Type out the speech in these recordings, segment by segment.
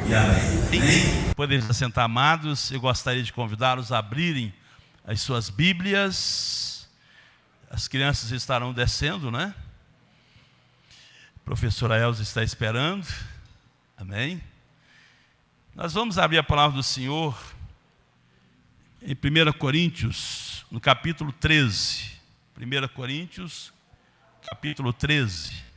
e amém. Amém? Podem se assentar, amados. Eu gostaria de convidá-los a abrirem as suas Bíblias. As crianças estarão descendo, né? A professora Elza está esperando. Amém? Nós vamos abrir a palavra do Senhor em 1 Coríntios, no capítulo 13. 1 Coríntios, capítulo 13.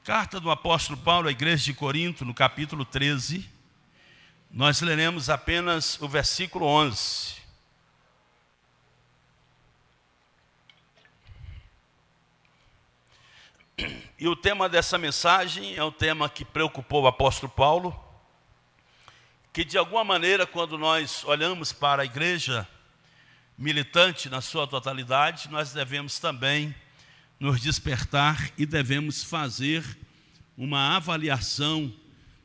Carta do apóstolo Paulo à igreja de Corinto, no capítulo 13, nós leremos apenas o versículo 11. E o tema dessa mensagem é um tema que preocupou o apóstolo Paulo, que de alguma maneira, quando nós olhamos para a igreja militante na sua totalidade, nós devemos também nos despertar e devemos fazer uma avaliação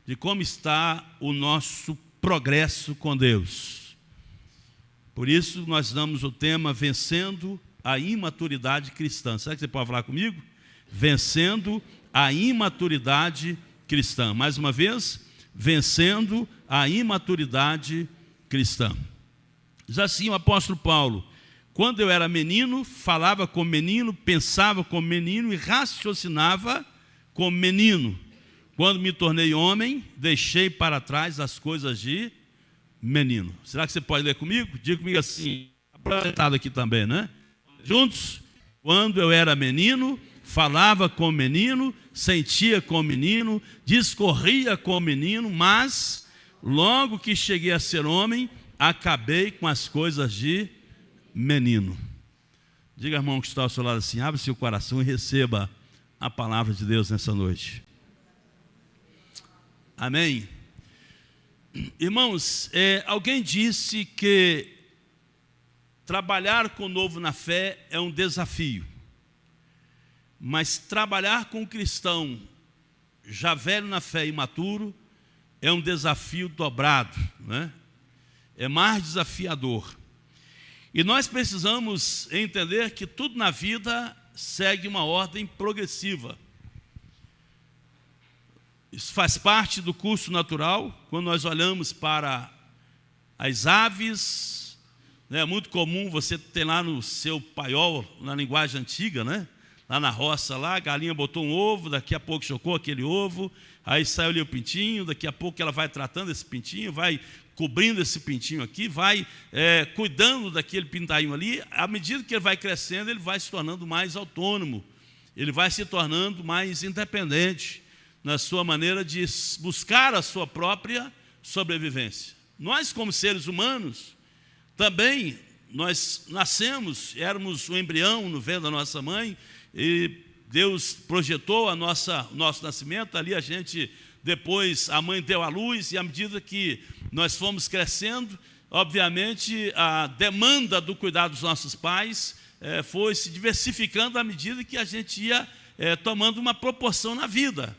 de como está o nosso progresso com Deus. Por isso nós damos o tema Vencendo a Imaturidade Cristã. Será que você pode falar comigo? Vencendo a imaturidade cristã. Mais uma vez, vencendo a imaturidade cristã. Diz assim o apóstolo Paulo: quando eu era menino, falava como menino, pensava como menino e raciocinava como menino. Quando me tornei homem, deixei para trás as coisas de menino. Será que você pode ler comigo? Diga comigo assim, apresentado aqui também, né? Juntos. Quando eu era menino, falava como menino, sentia como menino, discorria como menino, mas logo que cheguei a ser homem, acabei com as coisas de menino. Diga, irmão, que está ao seu lado assim, abre seu coração e receba a palavra de Deus nessa noite. Amém? Irmãos, alguém disse que trabalhar com o novo na fé é um desafio, mas trabalhar com um cristão já velho na fé e imaturo é um desafio dobrado, né? É mais desafiador. E nós precisamos entender que tudo na vida segue uma ordem progressiva. Isso faz parte do curso natural. Quando nós olhamos para as aves, é muito comum você ter lá no seu paiol, na linguagem antiga, né? Lá na roça, lá, a galinha botou um ovo, daqui a pouco chocou aquele ovo, aí saiu ali o pintinho, daqui a pouco ela vai tratando esse pintinho, vai cobrindo esse pintinho aqui, vai cuidando daquele pintainho ali. À medida que ele vai crescendo, ele vai se tornando mais autônomo, ele vai se tornando mais independente na sua maneira de buscar a sua própria sobrevivência. Nós, como seres humanos, também, nós nascemos, éramos um embrião no ventre da nossa mãe, e Deus projetou o nosso nascimento, ali a gente, depois a mãe deu à luz, e à medida que nós fomos crescendo, obviamente a demanda do cuidado dos nossos pais foi se diversificando à medida que a gente ia tomando uma proporção na vida.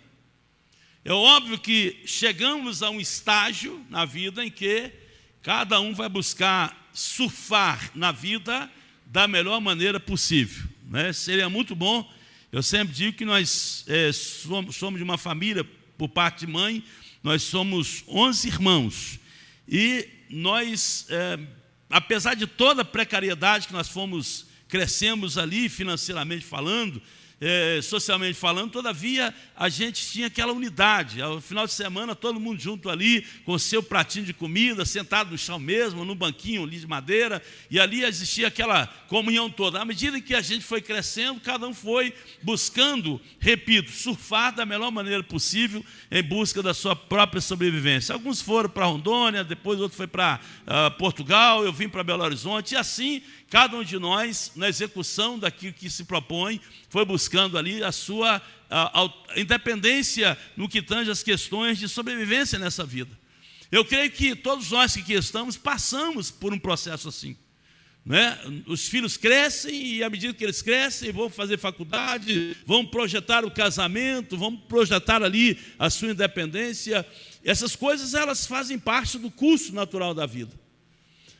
É óbvio que chegamos a um estágio na vida em que cada um vai buscar surfar na vida da melhor maneira possível, né? Seria muito bom. Eu sempre digo que nós somos de uma família, por parte de mãe, nós somos 11 irmãos. E nós, apesar de toda a precariedade que nós crescemos ali, financeiramente falando, socialmente falando, todavia a gente tinha aquela unidade. Ao final de semana, todo mundo junto ali, com o seu pratinho de comida, sentado no chão mesmo, num banquinho ali de madeira, e ali existia aquela comunhão toda. À medida que a gente foi crescendo, cada um foi buscando, repito, surfar da melhor maneira possível, em busca da sua própria sobrevivência. Alguns foram para Rondônia, depois outro foi para Portugal, eu vim para Belo Horizonte, e assim, cada um de nós, na execução daquilo que se propõe, foi buscando ali a sua independência no que tange as questões de sobrevivência nessa vida. Eu creio que todos nós que aqui estamos passamos por um processo assim. né? Os filhos crescem e à medida que eles crescem vão fazer faculdade, vão projetar o casamento, vão projetar ali a sua independência. Essas coisas elas fazem parte do curso natural da vida.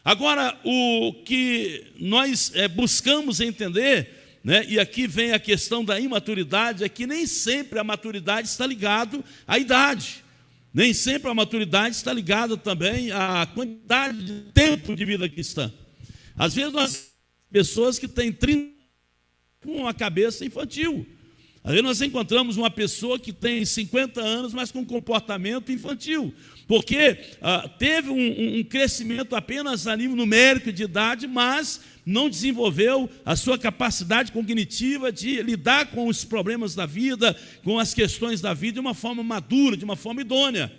Agora, o que nós buscamos entender, né, e aqui vem a questão da imaturidade, é que nem sempre a maturidade está ligada à idade. Nem sempre a maturidade está ligada também à quantidade de tempo de vida cristã. Às vezes nós temos pessoas que têm 30 com a cabeça infantil. Às vezes nós encontramos uma pessoa que tem 50 anos, mas com comportamento infantil. Porque teve um crescimento apenas a nível numérico de idade, mas não desenvolveu a sua capacidade cognitiva de lidar com os problemas da vida, com as questões da vida de uma forma madura, de uma forma idônea.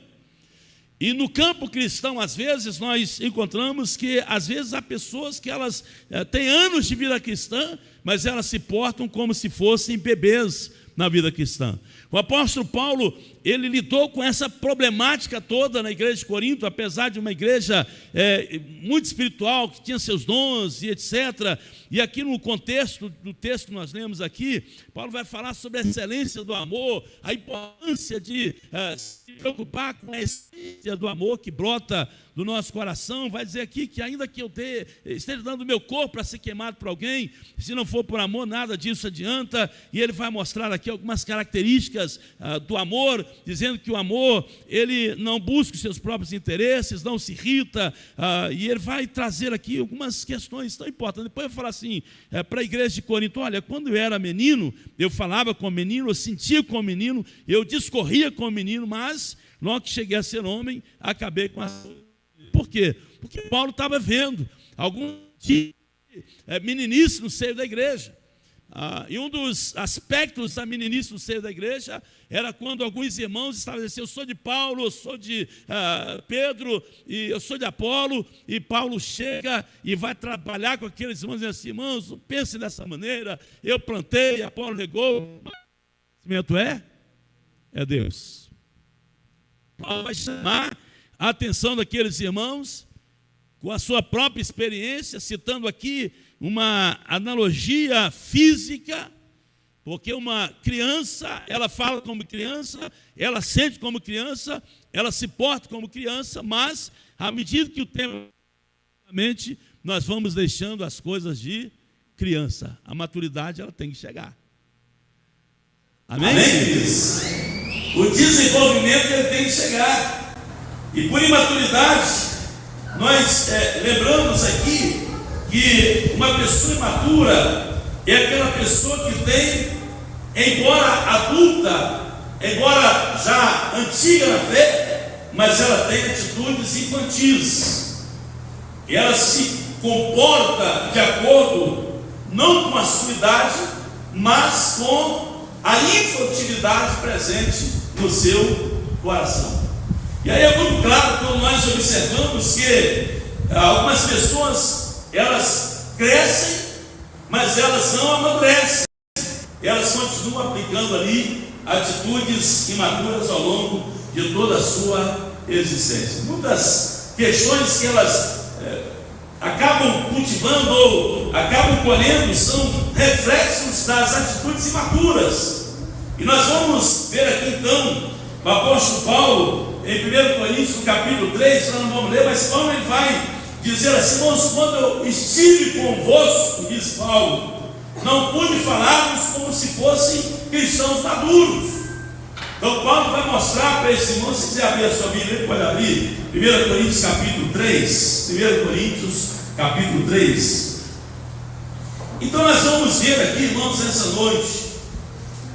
E no campo cristão, às vezes, nós encontramos que, às vezes, há pessoas que elas têm anos de vida cristã, mas elas se portam como se fossem bebês na vida cristã. O apóstolo Paulo, ele lidou com essa problemática toda na igreja de Corinto, apesar de uma igreja muito espiritual, que tinha seus dons e etc. E aqui no contexto do texto que nós lemos aqui, Paulo vai falar sobre a excelência do amor, a importância de se preocupar com a essência do amor que brota do nosso coração. Vai dizer aqui que ainda que eu esteja dando o meu corpo para ser queimado por alguém, se não for por amor, nada disso adianta. E ele vai mostrar aqui algumas características do amor, dizendo que o amor, ele não busca os seus próprios interesses, não se irrita, e ele vai trazer aqui algumas questões tão importantes. Depois eu vou falar assim, para a igreja de Corinto: olha, quando eu era menino, eu falava com o menino, eu sentia com o menino, eu discorria com o menino, mas logo que cheguei a ser homem, acabei com a... Por quê? Porque Paulo estava vendo algum tipo de meninice no seio da igreja. E um dos aspectos da meninice no seio da igreja era quando alguns irmãos estavam dizendo: eu sou de Paulo, eu sou de Pedro, e eu sou de Apolo. E Paulo chega e vai trabalhar com aqueles irmãos, dizendo assim: irmãos, não pensem dessa maneira, eu plantei, Apolo regou. O crescimento é Deus. Paulo vai chamar a atenção daqueles irmãos com a sua própria experiência, citando aqui uma analogia física, porque uma criança, ela fala como criança, ela sente como criança, ela se porta como criança, mas à medida que o tempo, nós vamos deixando as coisas de criança. A maturidade, ela tem que chegar. Amém? Amém? O desenvolvimento, ele tem que chegar. E por imaturidade, nós lembramos aqui que uma pessoa imatura é aquela pessoa que tem, embora adulta, embora já antiga na fé, mas ela tem atitudes infantis. E ela se comporta de acordo, não com a sua idade, mas com a infantilidade presente no seu coração. E aí é muito claro quando nós observamos que algumas pessoas, elas crescem, mas elas não amadurecem. Elas continuam aplicando ali atitudes imaturas ao longo de toda a sua existência. Muitas questões que elas acabam cultivando ou acabam colhendo são reflexos das atitudes imaturas. E nós vamos ver aqui então o apóstolo Paulo em 1 Coríntios, no capítulo 3, nós não vamos ler, mas Paulo ele vai dizer assim: irmãos, quando eu estive convosco, diz Paulo, não pude falar-vos como se fossem cristãos maduros. Então Paulo vai mostrar para esses irmãos, se quiser abrir a sua Bíblia, ele pode abrir 1 Coríntios capítulo 3, 1 Coríntios capítulo 3. Então nós vamos ver aqui, irmãos, nessa noite,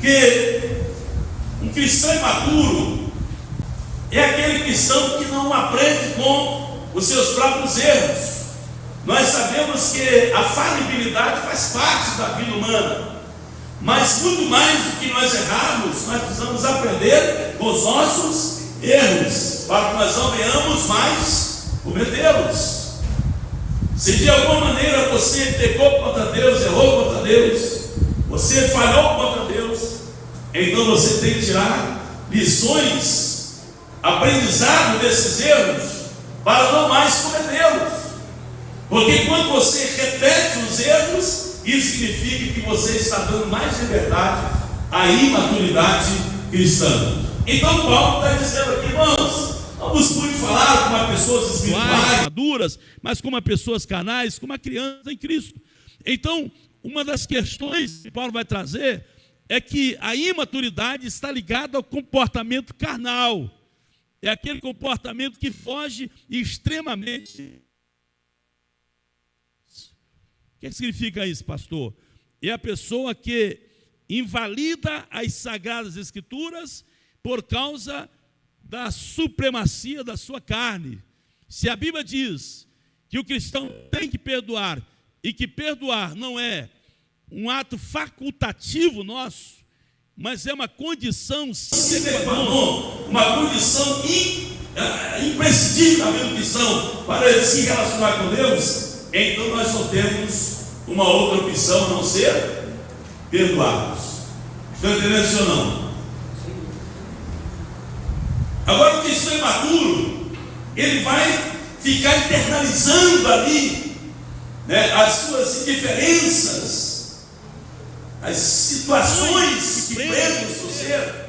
que um cristão imaturo é aquele cristão que não aprende com os seus próprios erros. Nós sabemos que a falibilidade faz parte da vida humana, mas muito mais do que nós errarmos, nós precisamos aprender com os nossos erros, para que nós não venhamos mais cometê-los. Se de alguma maneira você pecou contra Deus, errou contra Deus, você falhou contra Deus, então você tem que tirar lições, aprendizado desses erros, para não mais cometê-los. Porque quando você repete os erros, isso significa que você está dando mais liberdade à imaturidade cristã. Então Paulo está dizendo aqui, irmãos, não vos pude falar como a pessoas espirituais, maduras, mas como a pessoas carnais, como a criança em Cristo. Então, uma das questões que Paulo vai trazer é que a imaturidade está ligada ao comportamento carnal. É aquele comportamento que foge extremamente. O que significa isso, pastor? É a pessoa que invalida as sagradas escrituras por causa da supremacia da sua carne. Se a Bíblia diz que o cristão tem que perdoar, e que perdoar não é um ato facultativo nosso, mas é uma condição uma condição imprescindível da vida do cristão para ele se relacionar com Deus, então nós só temos uma outra opção a não ser perdoarmos. Estão entendendo isso ou não? Agora o cristão imaturo, ele vai ficar internalizando ali, né, as suas indiferenças, as situações que prendem o seu ser,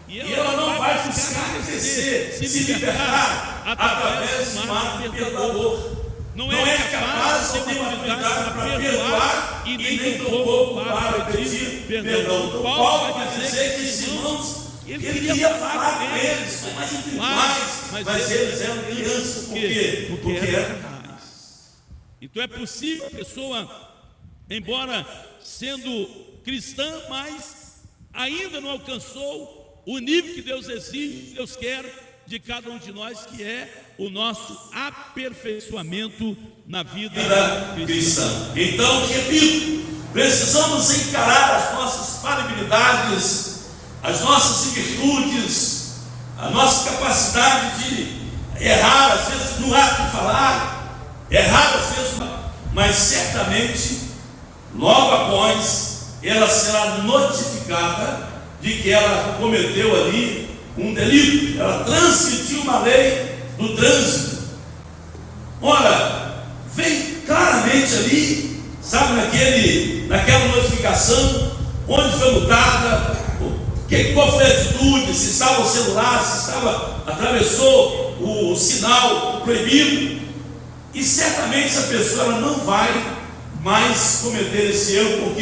e ela não vai buscar crescer, se libertar através de um ato perdoador. Não é capaz de ter maturidade para perdoar e nem tampouco para pedir perdão. Então Paulo vai dizer que esses irmãos, ele queria falar com eles, mais intelectuais, mas eles eram crianças. Por quê? Porque eram carnais. Então é possível a pessoa, embora sendo cristã, mas ainda não alcançou o nível que Deus exige, que Deus quer de cada um de nós, que é o nosso aperfeiçoamento na vida cristã. Então, repito, precisamos encarar as nossas falhabilidades, as nossas virtudes, a nossa capacidade de errar, às vezes no ato de falar, errar às vezes, mas certamente, logo após, ela será notificada de que ela cometeu ali um delito, ela transgrediu uma lei do trânsito. Ora, vem claramente ali, sabe, naquela notificação, onde foi multada, qual foi a atitude, se estava o celular, se atravessou o sinal proibido, e certamente essa pessoa ela não vai mais cometer esse erro,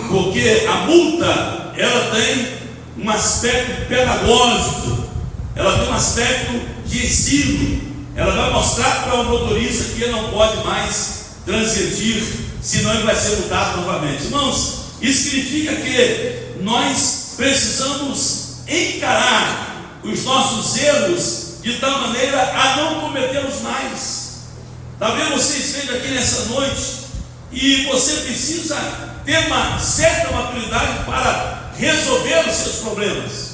porque a multa ela tem um aspecto pedagógico, ela tem um aspecto de ensino, ela vai mostrar para o motorista que ele não pode mais transgredir, senão ele vai ser multado novamente. Irmãos, isso significa que nós precisamos encarar os nossos erros de tal maneira a não cometê-los mais. Talvez você esteja aqui nessa noite e você precisa ter uma certa maturidade para resolver os seus problemas.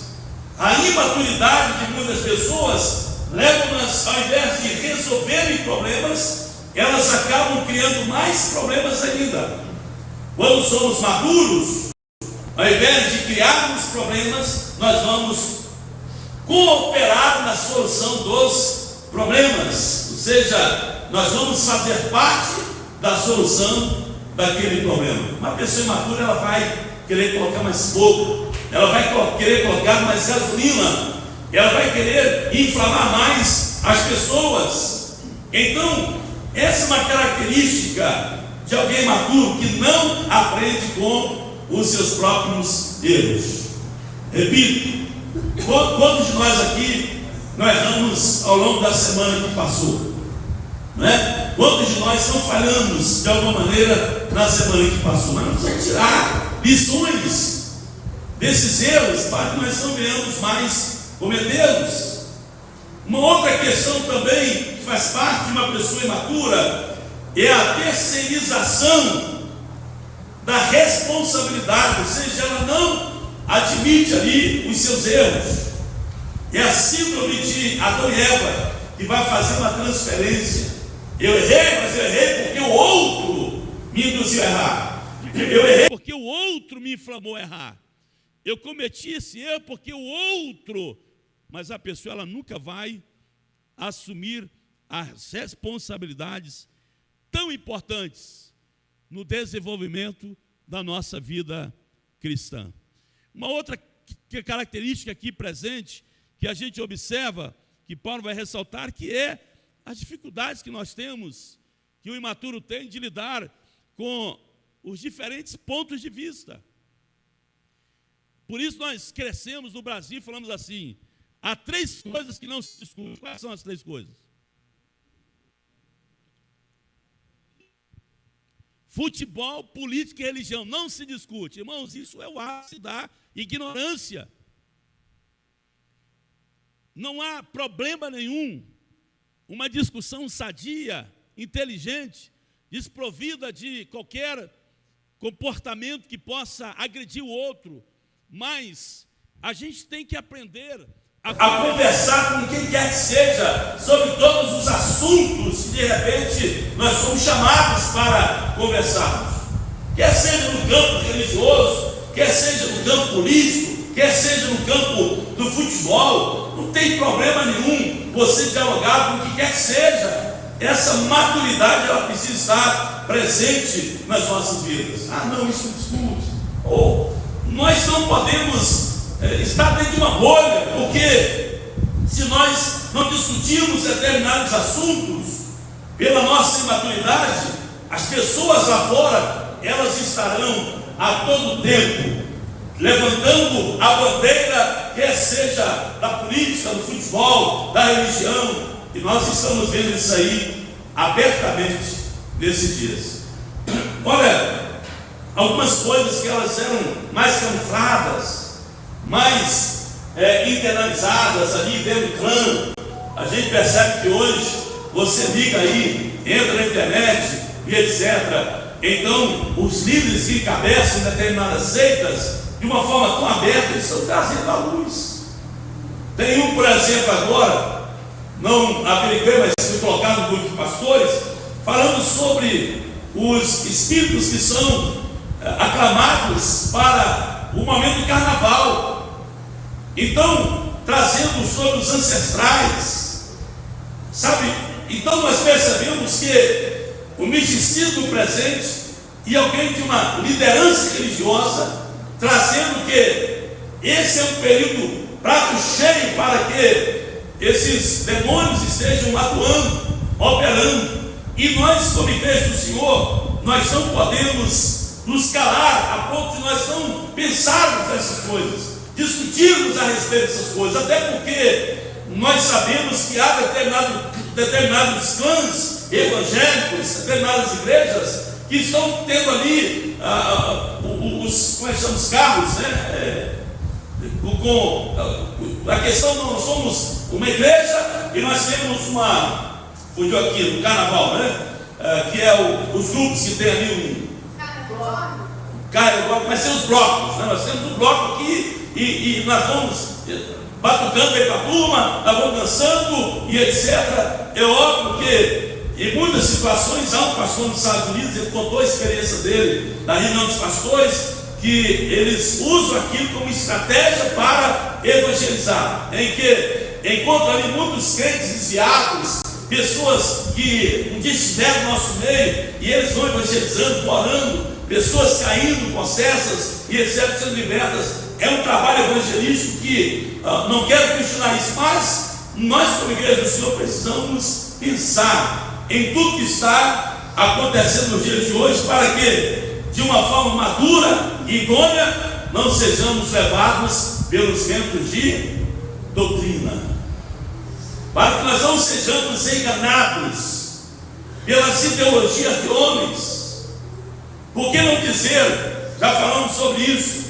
A imaturidade de muitas pessoas leva-nas, ao invés de resolverem problemas, elas acabam criando mais problemas ainda. Quando somos maduros, ao invés de criarmos problemas, nós vamos cooperar na solução dos problemas, ou seja, nós vamos fazer parte da solução daquele problema. Uma pessoa imatura, ela vai querer colocar mais fogo, ela vai querer colocar mais gasolina, ela vai querer inflamar mais as pessoas. Então, essa é uma característica de alguém maduro que não aprende com os seus próprios erros. Repito, quantos de nós aqui nós erramos ao longo da semana que passou? Não é? Quantos de nós não falhamos de alguma maneira na semana que passou? Mas nós vamos tirar lições desses erros para que nós não venhamos mais cometê-los. Uma outra questão também que faz parte de uma pessoa imatura é a terceirização da responsabilidade, ou seja, ela não admite ali os seus erros. É a síndrome de Adão e Eva, que vai fazer uma transferência. Eu errei, mas eu errei porque o outro me induziu a errar. Eu errei porque o outro me inflamou a errar. Eu cometi esse erro porque o outro... Mas a pessoa ela nunca vai assumir as responsabilidades tão importantes no desenvolvimento da nossa vida cristã. Uma outra característica aqui presente, que a gente observa, que Paulo vai ressaltar, que é as dificuldades que nós temos, que o imaturo tem de lidar com os diferentes pontos de vista. Por isso nós crescemos no Brasil e falamos assim: há 3 coisas que não se discutem. Quais são as 3 coisas? Futebol, política e religião não se discute. Irmãos, isso é o ápice da ignorância. Não há problema nenhum, uma discussão sadia, inteligente, desprovida de qualquer comportamento que possa agredir o outro, mas a gente tem que aprender a conversar com quem quer que seja sobre todos os assuntos que de repente nós somos chamados para conversarmos, quer seja no campo religioso, quer seja no campo político, quer seja no campo do futebol. Não tem problema nenhum você dialogar com o que quer que seja. Essa maturidade ela precisa estar presente nas nossas vidas. Ah, não, isso não discute. Ou nós não podemos estar dentro de uma bolha, porque se nós não discutirmos determinados assuntos pela nossa imaturidade, as pessoas lá fora, elas estarão a todo tempo levantando a bandeira, quer seja da política, do futebol, da religião, e nós estamos vendo isso aí abertamente nesses dias. Olha, algumas coisas que elas eram mais camufladas, mais internalizadas ali dentro do clã. A gente percebe que hoje você liga aí, entra na internet e etc. Então, os líderes que encabeçam determinadas seitas, de uma forma tão aberta, eles estão trazendo à luz. Tem um, por exemplo, agora, não averiguei, mas foi colocado no grupo de pastores, falando sobre os espíritos que são aclamados para o momento do carnaval. Então, trazendo sobre os ancestrais, sabe? Então nós percebemos que o misticismo presente e alguém de uma liderança religiosa trazendo que esse é um período prato cheio para que esses demônios estejam atuando, operando. E nós, como igreja do Senhor, nós não podemos nos calar a ponto de nós não pensarmos nessas coisas, discutirmos a respeito dessas coisas, até porque nós sabemos que há determinados clãs evangélicos, determinadas igrejas que estão tendo ali os carros, né? A questão, nós somos uma igreja e nós temos fugiu aqui, no carnaval, né? Que é os grupos que tem ali mas tem os blocos, né? Nós temos um bloco aqui e nós vamos batucando bem para a turma, nós vamos dançando e etc. É óbvio que em muitas situações, há um pastor nos Estados Unidos, ele contou a experiência dele na reunião dos pastores, que eles usam aquilo como estratégia para evangelizar, em que encontram ali muitos crentes desviados, pessoas que um dia estiveram no nosso meio, e eles vão evangelizando, orando, pessoas caindo, possessas e etc., sendo libertas. É um trabalho evangelístico que não quero questionar isso, mas nós, como igreja do Senhor, precisamos pensar em tudo que está acontecendo nos dias de hoje, para que, de uma forma madura e idônea, não sejamos levados pelos ventos de doutrina, para que nós não sejamos enganados pelas ideologias de homens. Por que não dizer, já falamos sobre isso,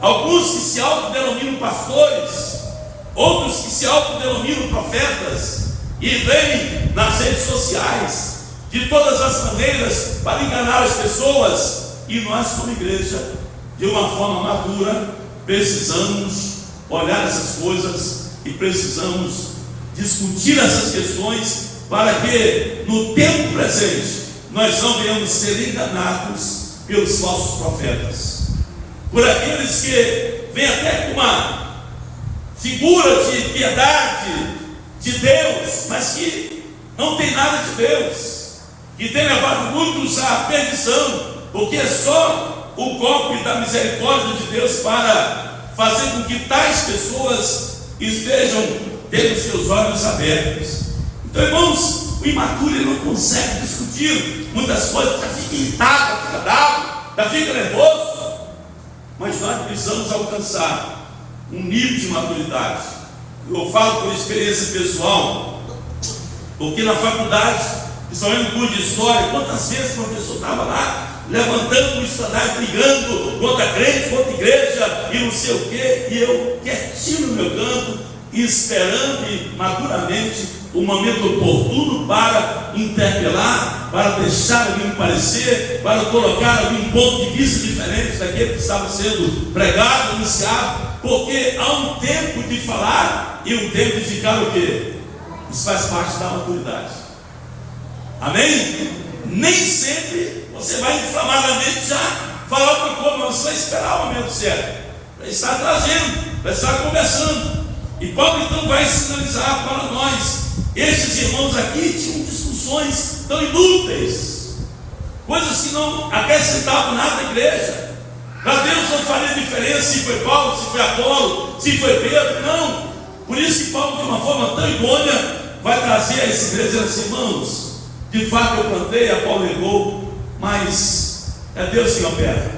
alguns que se autodenominam pastores, outros que se autodenominam profetas, e vêm nas redes sociais de todas as maneiras para enganar as pessoas. E nós, como igreja, de uma forma madura, precisamos olhar essas coisas e precisamos discutir essas questões, para que no tempo presente nós não venhamos ser enganados pelos falsos profetas, por aqueles que vêm até com uma figura de piedade de Deus, mas que não tem nada de Deus, que tem levado muitos à perdição, porque é só o golpe da misericórdia de Deus para fazer com que tais pessoas estejam tendo seus olhos abertos. Então, irmãos, o imaturo ele não consegue discutir muitas coisas, já fica irritado, já fica bravo, já fica nervoso. Mas nós precisamos alcançar um nível de maturidade. Eu falo por experiência pessoal, porque na faculdade, principalmente no curso de história, quantas vezes o professor estava lá levantando o estandarte, brigando contra crente, contra igreja e não sei o quê, e eu quietinho no meu canto, esperando maduramente o momento oportuno para interpelar, para deixar alguém parecer, para colocar algum ponto de vista diferente daquele que estava sendo pregado, anunciado, porque há um tempo de falar e um tempo de ficar o quê? Isso faz parte da maturidade. Amém? Nem sempre você vai inflamadamente já falar outra coisa, mas você vai esperar o momento certo, vai estar trazendo, vai estar conversando. E Paulo então vai sinalizar para nós: estes irmãos aqui tinham discussões tão inúteis, coisas que não acrescentavam nada à igreja. Para Deus não faria diferença se foi Paulo, se foi Apolo, se foi Pedro, não. Por isso que Paulo, de uma forma tão idônea, vai trazer a essa igreja dizendo assim: irmãos, de fato eu plantei, Apolo regou, mas é Deus que opera.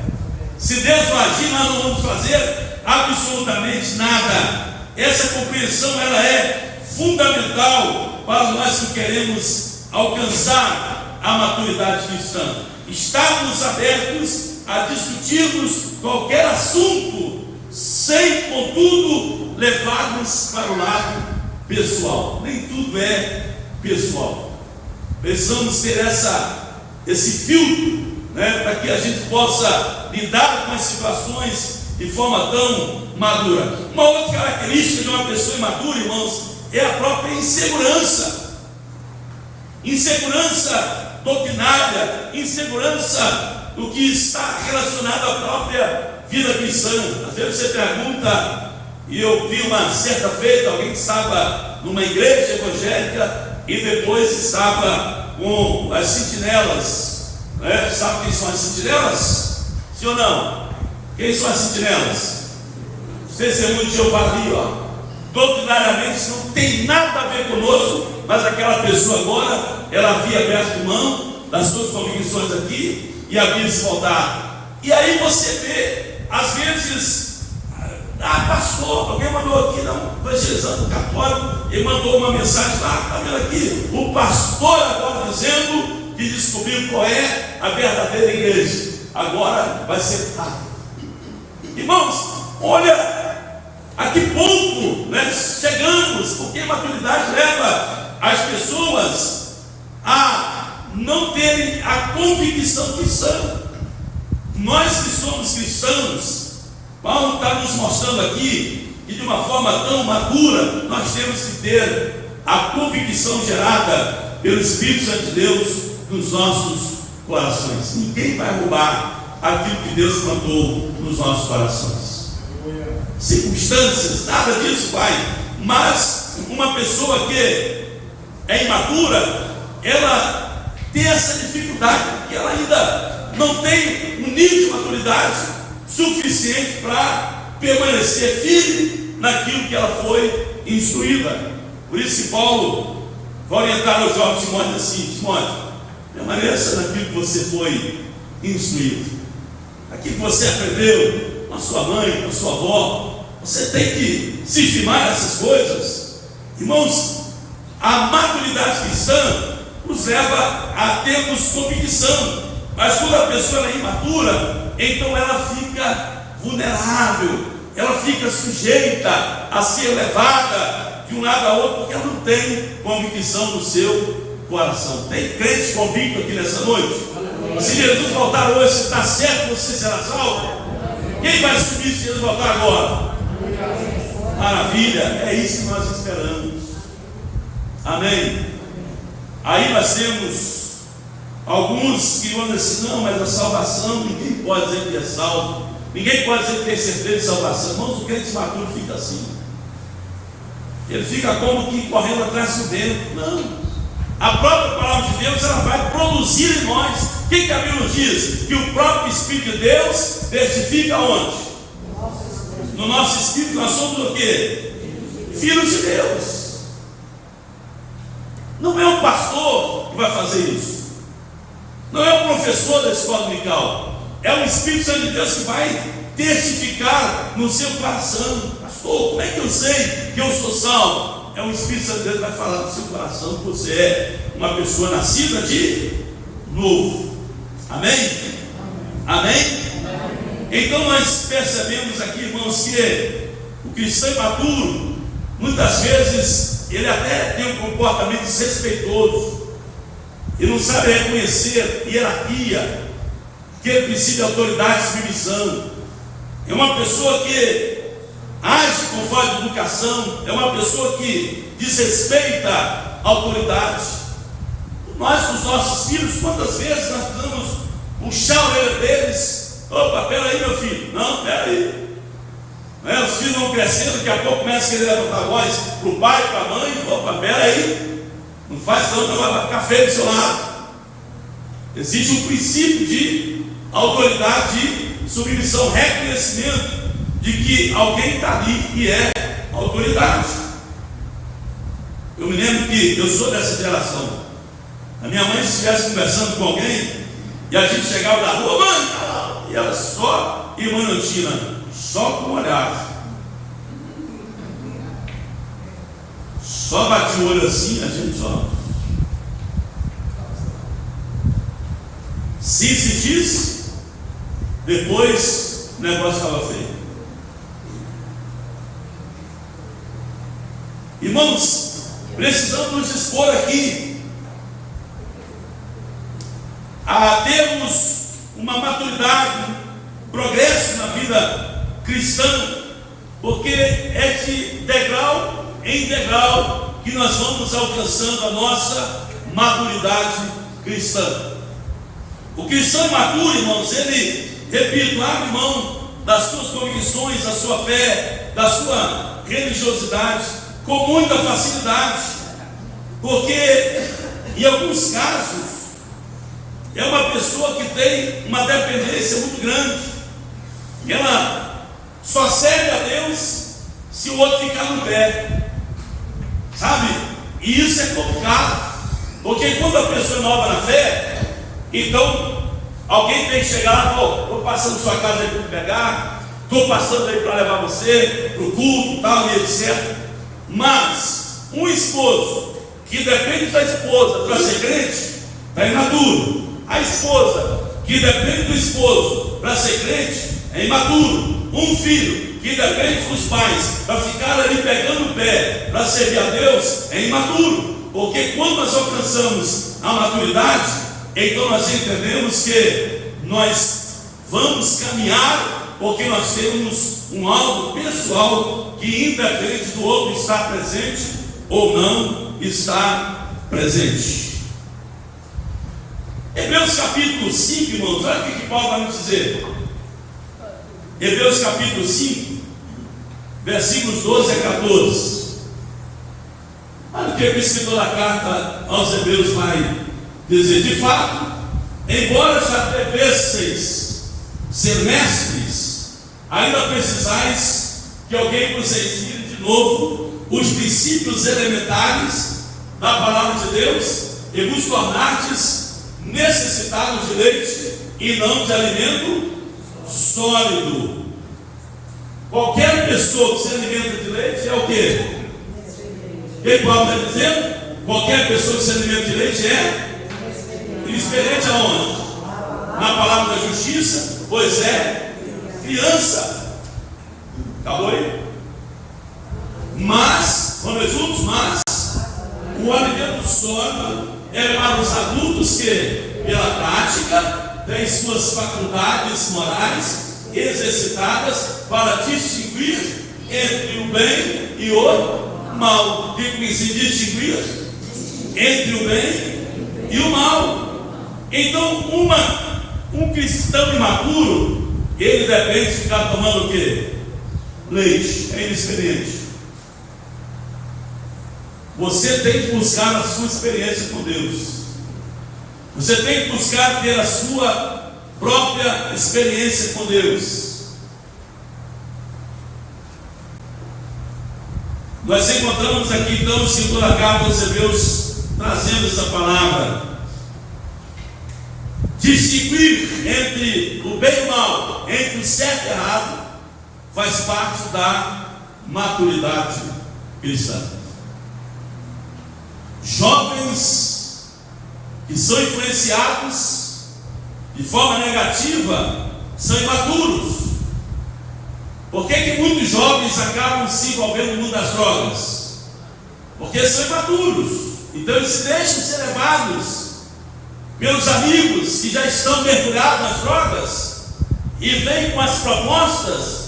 Se Deus não agir, nós não vamos fazer absolutamente nada. Essa compreensão ela é fundamental para nós que queremos alcançar a maturidade cristã. Estarmos abertos a discutirmos qualquer assunto, sem, contudo, levarmos para o lado pessoal. Nem tudo é pessoal. Precisamos ter esse filtro, para que a gente possa lidar com as situações de forma tão madura. Uma outra característica de uma pessoa imadura, irmãos, é a própria insegurança. Insegurança doutrinária, insegurança do que está relacionado à própria vida cristã. Às vezes você pergunta, e eu vi uma certa feita, alguém que estava numa igreja evangélica e depois estava com as sentinelas, sabe quem são as sentinelas? Sim ou não? Quem são as sentinelas? Os testemunhos de Jeová ali, doutrinariamente não tem nada a ver conosco, mas aquela pessoa agora, ela havia aberto mão das suas convicções aqui e havia se voltado. E aí você vê, às vezes, pastor, alguém mandou aqui, não, evangelizando católico, ele mandou uma mensagem lá, está vendo aqui, o pastor agora dizendo que descobriu qual é a verdadeira igreja, agora vai ser tarde. Irmãos, olha a que ponto chegamos, porque a maturidade leva as pessoas a não terem a convicção cristã. Nós que somos cristãos, Paulo está nos mostrando aqui que de uma forma tão madura nós temos que ter a convicção gerada pelo Espírito Santo de Deus nos nossos corações. Ninguém vai roubar aquilo que Deus plantou nos nossos corações. Circunstâncias, nada disso vai. Mas uma pessoa que é imatura, ela tem essa dificuldade, porque ela ainda não tem um nível de maturidade suficiente para permanecer firme naquilo que ela foi instruída. Por isso que Paulo vai orientar ao jovem Timóteo assim: Timóteo, permaneça naquilo que você foi instruído, aquilo que você aprendeu com a sua mãe, com a sua avó. Você tem que se firmar nessas coisas. Irmãos, a maturidade cristã nos leva a termos convicção. Mas quando a pessoa é imatura, então ela fica vulnerável, ela fica sujeita a ser levada de um lado a outro, porque ela não tem convicção no seu coração. Tem crente convicto aqui nessa noite? Se Jesus voltar hoje, se está certo, você será salvo? Quem vai subir se Jesus voltar agora? Maravilha, é isso que nós esperamos. Amém? Aí nós temos alguns que vão dizer assim: não, mas a salvação, ninguém pode dizer que é salvo, ninguém pode dizer que tem certeza de salvação. Irmãos, o crente maturo fica assim, ele fica como que correndo atrás do vento. Não, A própria palavra de Deus, ela vai produzir em nós. O que a Bíblia nos diz? Que o próprio Espírito de Deus testifica onde? No nosso espírito. Nós somos o quê? Filhos de Deus. Não é um pastor que vai fazer isso. Não é um professor da escola dominical. É o Espírito Santo de Deus que vai testificar no seu coração. Pastor, como é que eu sei que eu sou salvo? É o Espírito Santo de Deus que vai falar no seu coração que você é uma pessoa nascida de novo. Amém? Amém? Então nós percebemos aqui, irmãos, que o cristão imaturo, muitas vezes, ele até tem um comportamento desrespeitoso. Ele não sabe reconhecer hierarquia, que ele precisa de autoridade e submissão. É uma pessoa que age com falta de educação, é uma pessoa que desrespeita a autoridade. Nós, com os nossos filhos, quantas vezes nós precisamos puxar a orelha deles? Opa, peraí, meu filho, não, peraí. Os filhos vão crescendo, daqui a pouco começa a querer levantar a voz para o pai, para a mãe. Opa, peraí, não faz não, não vai ficar feio do seu lado. Existe um princípio de autoridade, de submissão, reconhecimento de que alguém está ali e é autoridade. Eu me lembro que eu sou dessa geração. A minha mãe, se estivesse conversando com alguém e a gente chegava da rua, mãe, e ela só, irmã Nantina, só com o olhar, só bate o olho assim, a gente só. Se diz, depois o negócio estava feio. Irmãos, precisamos nos expor aqui a termos uma maturidade, progresso na vida cristã, porque é de degrau em degrau que nós vamos alcançando a nossa maturidade cristã. O cristão maduro, irmãos, ele, repito, abre mão das suas convicções, da sua fé, da sua religiosidade, com muita facilidade, porque em alguns casos é uma pessoa que tem uma dependência muito grande. Ela só serve a Deus se o outro ficar no pé, sabe? E isso é complicado, porque quando a pessoa é nova na fé, então alguém tem que chegar lá e falar: estou passando sua casa aí para me pegar, estou passando aí para levar você para o culto, tal, e etc. Mas um esposo que depende da esposa para ser crente está imaturo. A esposa que depende do esposo para ser crente é imaturo. Um filho que depende dos pais para ficar ali pegando o pé para servir a Deus é imaturo. Porque quando nós alcançamos a maturidade, então nós entendemos que nós vamos caminhar, porque nós temos um alvo pessoal que, independente do outro estar presente ou não estar presente. Hebreus capítulo 5, irmãos, olha o que Paulo vai nos dizer. Hebreus capítulo 5, versículos 12 a 14. Olha o que o escritor da carta aos Hebreus vai dizer. De fato, embora já devesseis ser mestres, ainda precisais que alguém vos ensine de novo os princípios elementares da palavra de Deus, e vos tornastes necessitados de leite e não de alimento sólido. Qualquer pessoa que se alimenta de leite é o quê? O que Paulo está dizendo? Qualquer pessoa que se alimenta de leite é inexperiente aonde? Na palavra da justiça, pois é criança. Acabou aí? Mas, vamos juntos, mas o alimento sólido é para os adultos que, pela prática, têm suas faculdades morais exercitadas para distinguir entre o bem e o mal. O que se distinguir entre o bem e o mal? Então, um cristão imaturo, ele depende de ficar tomando o quê? Leite. É inexperiente. você tem que buscar a sua experiência com Deus. Você tem que buscar ter a sua própria experiência com Deus. Nós encontramos aqui então o escritor da carta aos Hebreus trazendo essa palavra. Distinguir entre o bem e o mal, entre o certo e o errado, faz parte da maturidade cristã. Jovens que são influenciados de forma negativa são imaturos. Por que muitos jovens acabam se envolvendo no mundo das drogas? Porque são imaturos. Então eles se deixam ser levados pelos amigos que já estão mergulhados nas drogas e vêm com as propostas,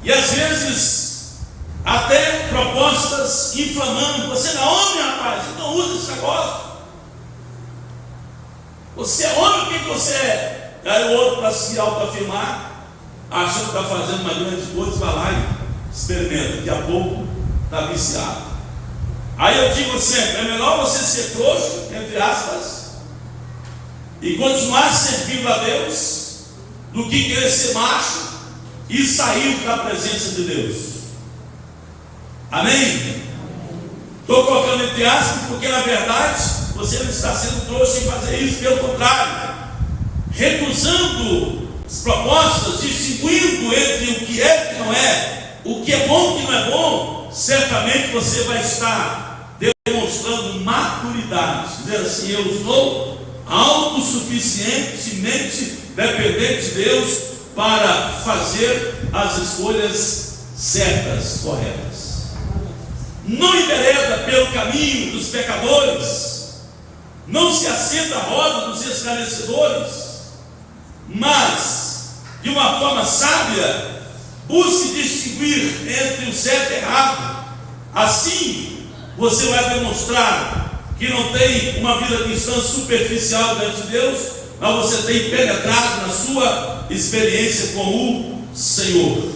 e às vezes até propostas inflamando. Você não é homem, rapaz, não usa esse negócio. Você é homem, o que você é? Aí o outro, para se autoafirmar, achando que está fazendo uma grande coisa, vai lá e experimenta, daqui a pouco está viciado. Aí eu digo sempre, é melhor você ser frouxo, entre aspas, e continuar servindo a Deus, do que querer ser macho e sair da presença de Deus. Amém? Estou colocando entre aspas, porque na verdade você não está sendo trouxa em fazer isso, pelo contrário, recusando as propostas, distinguindo entre o que é e o que não é, o que é bom e o que não é bom. Certamente você vai estar demonstrando maturidade, dizendo assim: eu sou autossuficientemente dependente de Deus para fazer as escolhas certas, corretas. Não envereda pelo caminho dos pecadores, não se assenta à roda dos escarnecedores, mas de uma forma sábia busque distinguir entre o certo e o errado. Assim você vai demonstrar que não tem uma vida cristã superficial diante de Deus, mas você tem penetrado na sua experiência com o Senhor.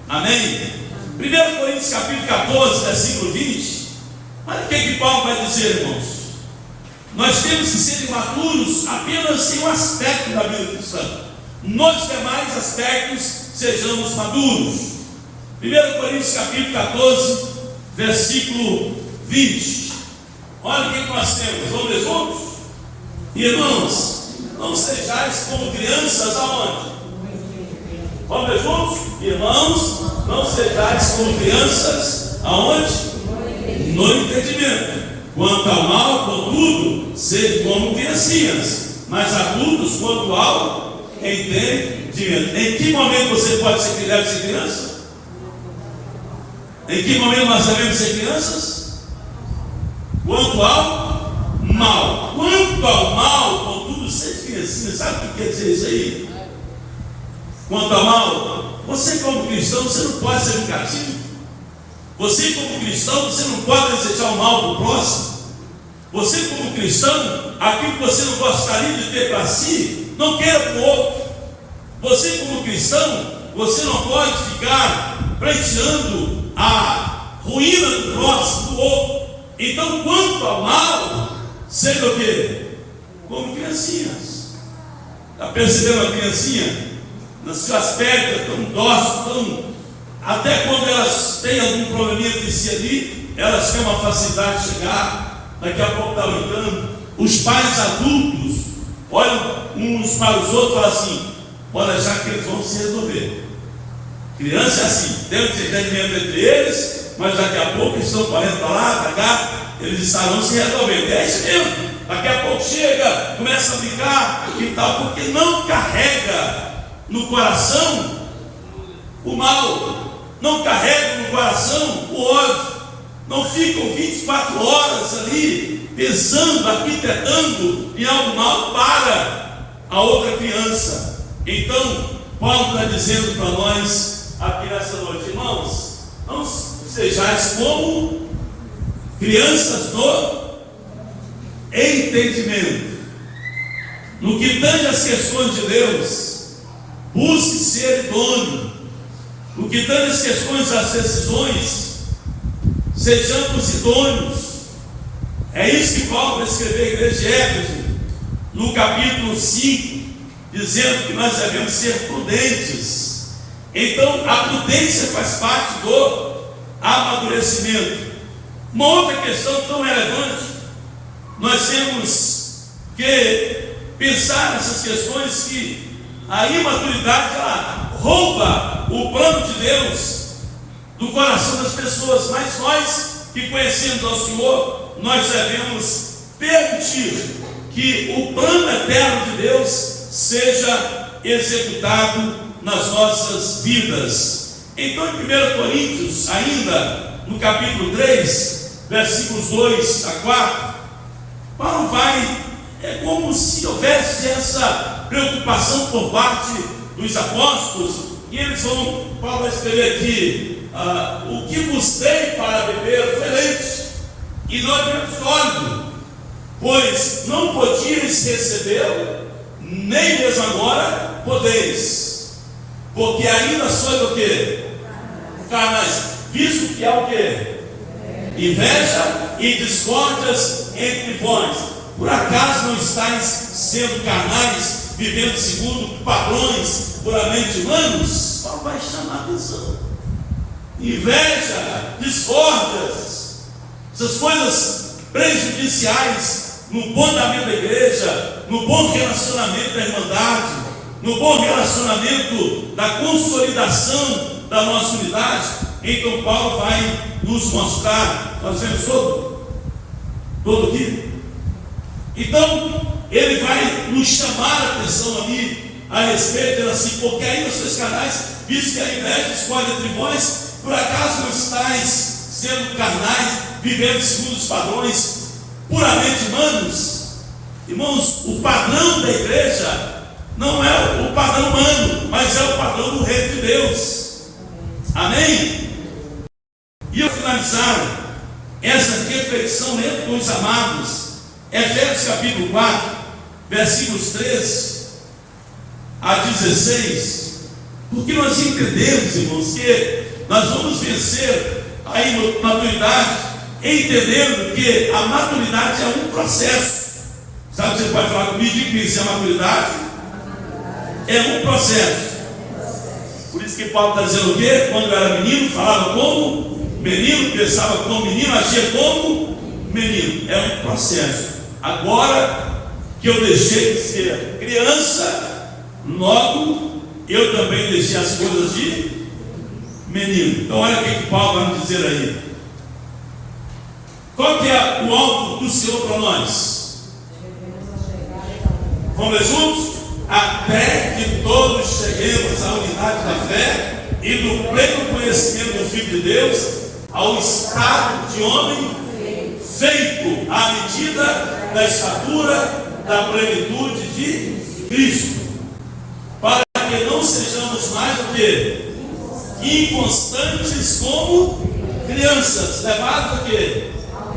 Amém? 1 Coríntios capítulo 14, versículo 20. Olha o que Paulo vai dizer, irmãos. Nós temos que ser imaturos apenas em um aspecto da vida cristã. Nos demais aspectos sejamos maduros. 1 Coríntios capítulo 14, versículo 20. Olha o que nós temos. Vamos ler juntos? Irmãos, não sejais como crianças aonde? Vamos ler juntos? Irmãos, não sejais como crianças aonde? No entendimento. Quanto ao mal, contudo, sede como criancinhas, mas adultos quanto ao entendimento. Em que momento você pode ser criança? Em que momento nós devemos ser crianças? Quanto ao mal. Quanto ao mal, contudo, sede criancinhas. Sabe o que quer dizer isso aí? Quanto ao mal, você como cristão, você não pode ser vingativo. Você como cristão, você não pode desejar o mal do próximo. Você como cristão, aquilo que você não gostaria de ter para si, não queira para o outro. Você como cristão, você não pode ficar pleiteando a ruína do próximo, do outro. Então, quanto ao mal, seja o quê? Como criancinhas. Está percebendo a criancinha? No seu aspecto, tão dócil, tão... Até quando elas têm algum probleminha de si ali, elas têm uma facilidade de chegar, daqui a pouco está brincando. Os pais adultos olham uns para os outros e falam assim: pode achar que eles vão se resolver. Criança é assim, tem um entendimento entre eles, mas daqui a pouco eles estão correndo para lá, para cá, eles estarão se resolvendo. É isso mesmo. Daqui a pouco chega, começa a brincar e tal, porque não carrega no coração o mal, não carrega no coração o ódio, não ficam 24 horas ali pensando, arquitetando em algo mal para a outra criança. Então, Paulo está dizendo para nós aqui nessa noite: irmãos, não sejais como crianças no entendimento. No que tange as questões de Deus, busque ser idôneo. No que tange as questões das decisões, sejamos idôneos. É isso que Paulo vai escrever à igreja de Éfeso, no capítulo 5, dizendo que nós devemos ser prudentes. Então, a prudência faz parte do amadurecimento. Uma outra questão tão relevante, nós temos que pensar nessas questões, que a imaturidade ela rouba o plano de Deus do coração das pessoas, mas nós que conhecemos ao Senhor, nós devemos permitir que o plano eterno de Deus seja executado nas nossas vidas. Então, em 1 Coríntios, ainda no capítulo 3, versículos 2 a 4, Paulo é como se houvesse essa preocupação por parte dos apóstolos, e Paulo vai escrever aqui: o que vos dei para beber foi leite, e não é sólido, pois não podíeis recebê-lo, nem mesmo agora podeis, porque ainda sois o quê? Carnais, visto que há o quê? Inveja e discórdias entre vós. Por acaso não estáis sendo carnais, vivendo segundo padrões puramente humanos? Paulo vai chamar a atenção. Inveja, discórdias, essas coisas prejudiciais no bom andamento da igreja, no bom relacionamento da irmandade, no bom relacionamento da consolidação da nossa unidade. Então Paulo vai nos mostrar, nós vemos todo aqui. Então ele vai nos chamar a atenção ali a respeito, dizendo assim: porque ainda sois carnais, visto que a inveja discorde entre vós, por acaso não estáis sendo carnais, vivendo segundo os padrões puramente humanos? Irmãos, o padrão da igreja não é o padrão humano, mas é o padrão do Reino de Deus. Amém? E eu finalizar essa reflexão dentro dos amados, Efésios capítulo 4, versículos 13 a 16, porque nós entendemos, irmãos, que nós vamos vencer a imaturidade, entendendo que a maturidade é um processo. Sabe, você pode falar comigo, diga que a maturidade é um processo. Por isso que Paulo está dizendo o quê? Quando era menino, falava como menino, pensava como menino, agia como menino. É um processo. Agora que eu deixei de ser criança, logo eu também deixei as coisas de menino. Então olha o que Paulo vai nos dizer aí. Qual que é o alvo do Senhor para nós? Vamos ler juntos? Até que todos cheguemos à unidade da fé e do pleno conhecimento do Filho de Deus, ao estado de homem feito à medida da estatura da plenitude de Cristo, para que não sejamos mais do que inconstantes como crianças, levados a quê?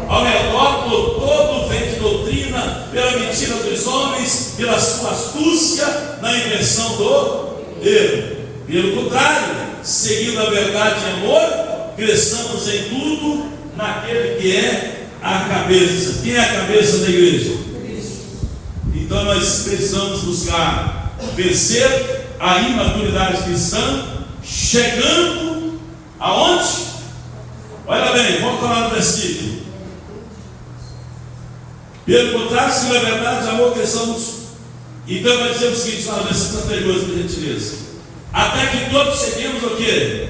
Ao redor por todo vento de doutrina, pela mentira dos homens, pela sua astúcia na invenção do erro. Pelo contrário, seguindo a verdade em amor, cresçamos em tudo naquele que é a cabeça. Quem é a cabeça da igreja? Então nós precisamos buscar vencer a imaturidade cristã, chegando aonde? Olha bem, volta lá no versículo. Pelo contrário, se não é verdade, amor, cresçamos. Então vai dizer o seguinte, lá no versículo anterior, por gentileza: até que todos cheguemos ao quê?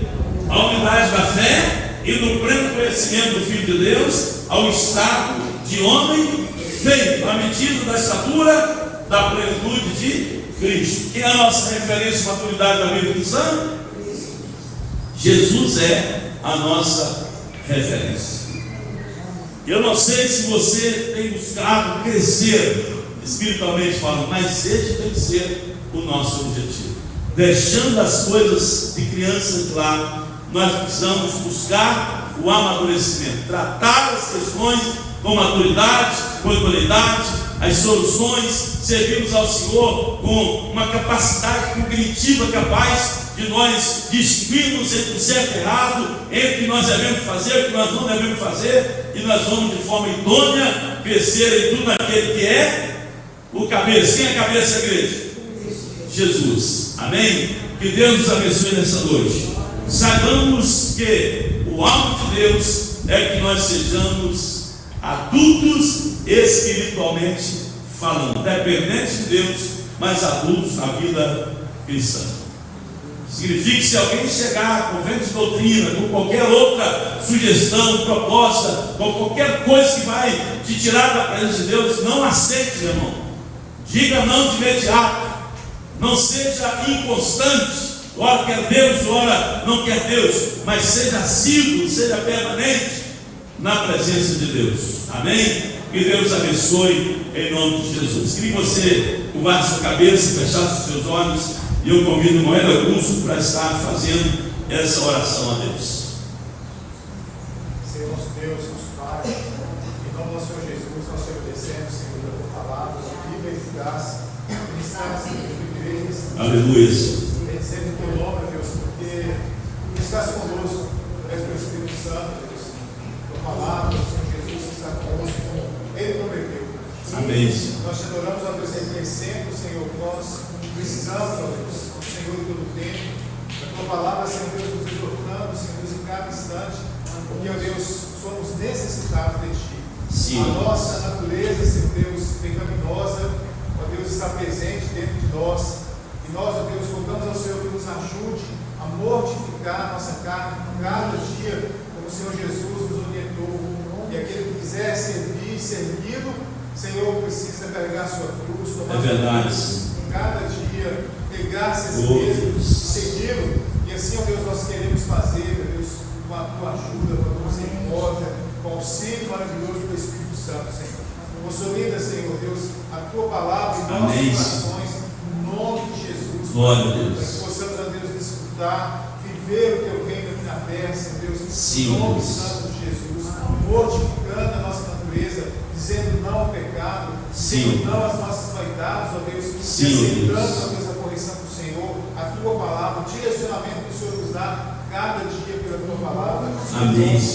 À unidade da fé e do pleno conhecimento do Filho de Deus, ao estado de homem feito à medida da estatura da plenitude de Cristo. Quem é a nossa referência à maturidade da vida cristã? Jesus é a nossa referência. Eu não sei se você tem buscado crescer espiritualmente falando, mas esse tem que ser o nosso objetivo. Deixando as coisas de criança de lado, nós precisamos buscar o amadurecimento, tratar as questões com maturidade, com autoridade, as soluções, servirmos ao Senhor com uma capacidade cognitiva capaz de nós distinguirmos entre o certo e errado, entre o que nós devemos fazer, o que nós não devemos fazer, e nós vamos de forma idônea crescer em tudo naquele que é o cabeça. Quem é a cabeça da igreja? Jesus. Amém? Que Deus nos abençoe nessa noite. Saibamos que o alvo de Deus é que nós sejamos adultos espiritualmente falando, dependentes de Deus, mas adultos na vida cristã. Significa que se alguém chegar com vento de doutrina, com qualquer outra sugestão, proposta, com qualquer coisa que vai te tirar da presença de Deus, não aceite, meu irmão. Diga não de imediato. Não seja inconstante. Ora quer Deus, ora não quer Deus, mas seja assíduo, seja permanente na presença de Deus. Amém? Que Deus abençoe em nome de Jesus. Queria que você curvasse sua cabeça, fechasse os seus olhos, e eu convido o Moeda Augusto para estar fazendo essa oração a Deus. Senhor nosso Deus, nosso Pai, em nome do Senhor Jesus, nós te agradecemos, Senhor, pela tua palavra, viva e eficaz, ministrada, Senhor, de igrejas. Aleluia. Bendecemos o teu nome, Deus, porque tu estás conosco, através do Espírito Santo, Deus. Tua palavra, o Senhor Jesus está conosco, como Ele prometeu. Amém. Nós te adoramos, ó Deus, reconhecendo, Senhor, nós precisamos, ó Deus, do Senhor em todo o tempo, da tua palavra, Senhor Deus, nos exortando, Senhor Deus, em cada instante, porque, ó Deus, somos necessitados de Ti. Sim. A nossa natureza, Senhor Deus, pecaminosa, ó Deus, está presente dentro de nós. E nós, ó Deus, contamos ao Senhor que nos ajude a mortificar a nossa carne cada dia, como o Senhor Jesus nos orientou. E aquele que quiser servir, servido, Senhor, precisa carregar a sua cruz, tomar É verdade. cada dia, pegar-se a si Oh, mesmo, Deus. segui-lo. E assim, ó Deus, nós queremos fazer, meu Deus, com a tua ajuda, com a tua misericórdia, com o auxílio maravilhoso do Espírito Santo, Senhor. Consolida, Senhor Deus, a tua palavra em Amém. nossos corações, no nome de Jesus. Glória a Para Deus. que possamos, ó Deus, desfrutar, viver o teu reino aqui na terra, Senhor Deus, Sim, em nome Deus. santo de Jesus, mortificando a nossa natureza, dizendo não ao pecado, Sim. dizendo não às nossas vaidades, ó Deus, Sim, e aceitando, Deus. ó Deus, a correção do Senhor, a tua palavra, o direcionamento que o Senhor nos dá cada dia pela tua palavra. Amém.